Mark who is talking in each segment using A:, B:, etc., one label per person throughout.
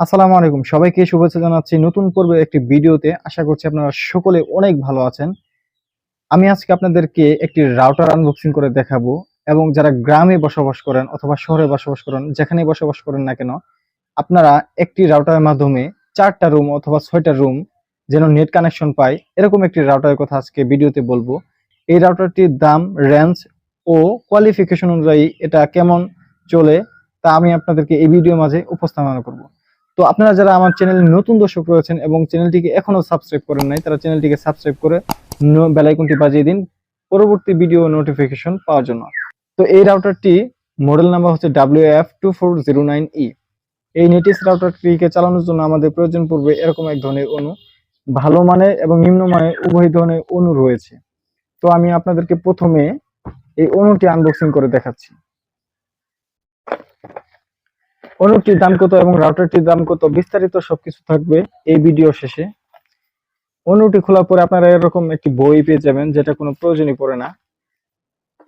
A: আসসালামু আলাইকুম, সবাইকে শুভেচ্ছা জানাচ্ছি নতুন পর্বের একটি ভিডিওতে। আশা করছি আপনারা সকলে অনেক ভালো আছেন। আমি আজকে আপনাদেরকে একটি রাউটার আনবক্সিং করে দেখাবো এবং যারা গ্রামে বসবাস করেন অথবা শহরে বসবাস করেন, যেখানেই বসবাস করেন না কেন, আপনারা একটি রাউটারের মাধ্যমে ৪টা রুম অথবা ৬টা রুম যেন নেট কানেকশন পায়, এরকম একটি রাউটারের কথা আজকে ভিডিওতে বলবো। এই রাউটারটির দাম, রেঞ্জ ও কোয়ালিফিকেশন অনুযায়ী এটা কেমন চলে তা আমি আপনাদেরকে এই ভিডিওর মাঝে উপস্থাপনা করব। তো আপনারা যারা আমার চ্যানেলে নতুন দর্শক রয়েছেন এবং চ্যানেলটিকে এখনো সাবস্ক্রাইব করেন নাই, তারা চ্যানেলটিকে সাবস্ক্রাইব করে বেল আইকনটি বাজিয়ে দিন পরবর্তী ভিডিও নোটিফিকেশন পাওয়ার জন্য। তো এই রাউটারটি মডেল নাম্বার হচ্ছে WF2409E। এই নেটিস রাউটারটিকে চালানোর জন্য আমাদের প্রয়োজন পড়বে এরকম এক ধরনের অণু। ভালো মানের এবং নিম্নমানের উভয় ধরনের অণু রয়েছে। তো আমি আপনাদেরকে প্রথমে এই অণুটি আনবক্সিং করে দেখাচ্ছি। অণুটির দাম কত এবং রাউটারটির দাম কত বিস্তারিত সবকিছু থাকবে এই ভিডিও শেষে। অণুটি খোলার পরে আপনারা এরকম একটি বই পেয়ে যাবেন, যেটা কোনো প্রয়োজনই পড়ে না।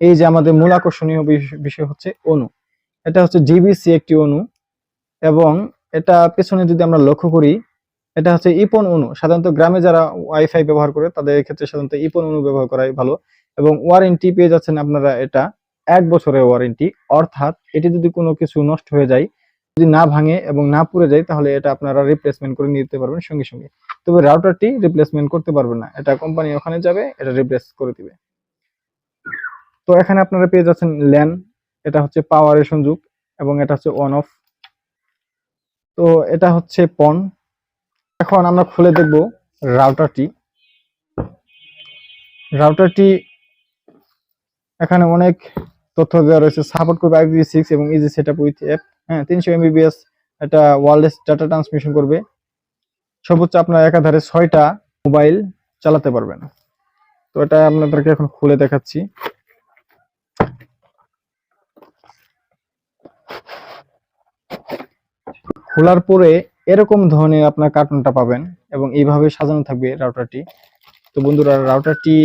A: এই যে আমাদের মূল আকর্ষণীয় বিষয় হচ্ছে অণু। এটা হচ্ছে ডিবিসি একটি অণু এবং এটা পেছনে যদি আমরা লক্ষ্য করি, এটা হচ্ছে ইপন অণু। সাধারণত গ্রামে যারা ওয়াইফাই ব্যবহার করে তাদের ক্ষেত্রে সাধারণত ইপন অণু ব্যবহার করাই ভালো। এবং ওয়ারেন্টি পেয়ে যাচ্ছেন আপনারা এটা 1 বছরের ওয়ারেন্টি। অর্থাৎ এটি যদি কোনো কিছু নষ্ট হয়ে যায়, যদি না ভাঙে এবং না পুড়ে যায়, তাহলে এটা আপনারা রিপ্লেসমেন্ট করে নিতে পারবেন সঙ্গে সঙ্গে। তবে রাউটারটি রিপ্লেসমেন্ট করতে পারবেন না, এটা কোম্পানি ওখানে যাবে, এটা রিপ্লেস করে দিবে। তো এখানে আপনারা পেয়ে যাচ্ছেন ল্যান, এটা হচ্ছে পাওয়ারের সংযোগ এবং এটা হচ্ছে অন অফ। তো এটা হচ্ছে পন। এখন আমরা খুলে দেখব রাউটারটি। রাউটারটি এখানে অনেক তথ্য দেওয়া রয়েছে। সাপোর্ট করবে IPv6 এবং ইজি সেটআপ উইথ অ্যাপ। হ্যাঁ, 300 Mbps এটা ওয়্যারলেস ডাটা ট্রান্সমিশন করবে। সর্বোচ্চ আপনারা একাধারে 6টা মোবাইল চালাতে পারবেন। তো এটা আপনাদেরকে এখন খুলে দেখাচ্ছি। খোলার পরে এরকম ধরনের আপনার কার্টুনটা পাবেন এবং এইভাবে সাজানো থাকবে রাউটারটি। তো বন্ধুরা, রাউটারটি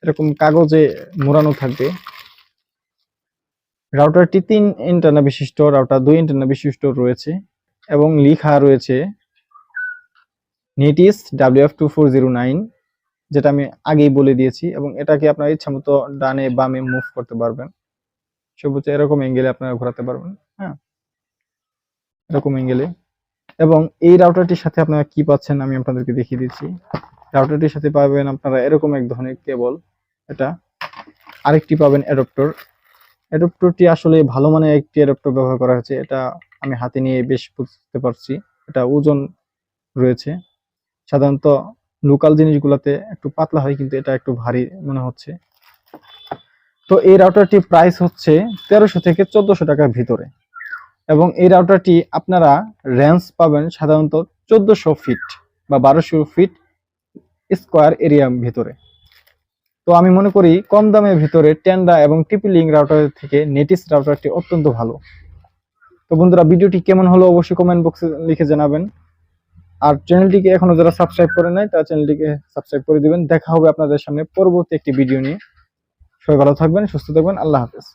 A: এরকম কাগজে মোড়ানো থাকবে। রাউটারটি 3 এন্টেনা বিশিষ্ট, রাউটার 2 এন্টেনা বিশিষ্ট রয়েছে এবং লেখা রয়েছে নেটিস WF2409, যেটা আমি আগেই বলে দিয়েছি। এবং এটাকে আপনার ইচ্ছা মতো ডানে বামে মুভ করতে পারবেন। সর্বোচ্চ এরকম অ্যাঙ্গেলে আপনারা ঘোরাতে পারবেন। হ্যাঁ, এরকম অ্যাঙ্গেলে। এবং এই রাউটারটির সাথে আপনারা কি পাচ্ছেন আমি আপনাদেরকে দেখিয়ে দিচ্ছি। রাউটারটির সাথে পাবেন আপনারা এরকম এক ধরনের কেবল, এটা আরেকটি পাবেন অ্যাডাপ্টর। অ্যাডাপ্টরটি আসলে ভালো মানের একটি অ্যাডাপ্টর ব্যবহার করা হয়েছে। এটা আমি হাতে নিয়ে বেশ বুঝতে পারছি, এটা ওজন রয়েছে। সাধারণত লোকাল জিনিসগুলোতে একটু পাতলা হয়, কিন্তু এটা একটু ভারী মনে হচ্ছে। তো এই রাউটারটি প্রাইস হচ্ছে 1300 থেকে 1400 টাকার ভিতরে এবং এই রাউটারটি আপনারা রেঞ্জ পাবেন সাধারণত 1400 ফিট বা 1200 ফিট স্কোয়ার এরিয়ার ভিতরে। তো আমি মনে করি কম দামের ভিতরে টেন্ডা এবং TP-Link রাউটারের থেকে নেটিস রাউটারটি অত্যন্ত ভালো। তো বন্ধুরা, ভিডিওটি কেমন হলো অবশ্যই কমেন্ট বক্সে লিখে জানাবেন। আর চ্যানেলটিকে এখনো যারা সাবস্ক্রাইব করে নাই, তারা চ্যানেলটিকে সাবস্ক্রাইব করে দিবেন। দেখা হবে আপনাদের সামনে পরবর্তী একটি ভিডিও নিয়ে। সবাই ভালো থাকবেন, সুস্থ থাকবেন। আল্লাহ হাফেজ।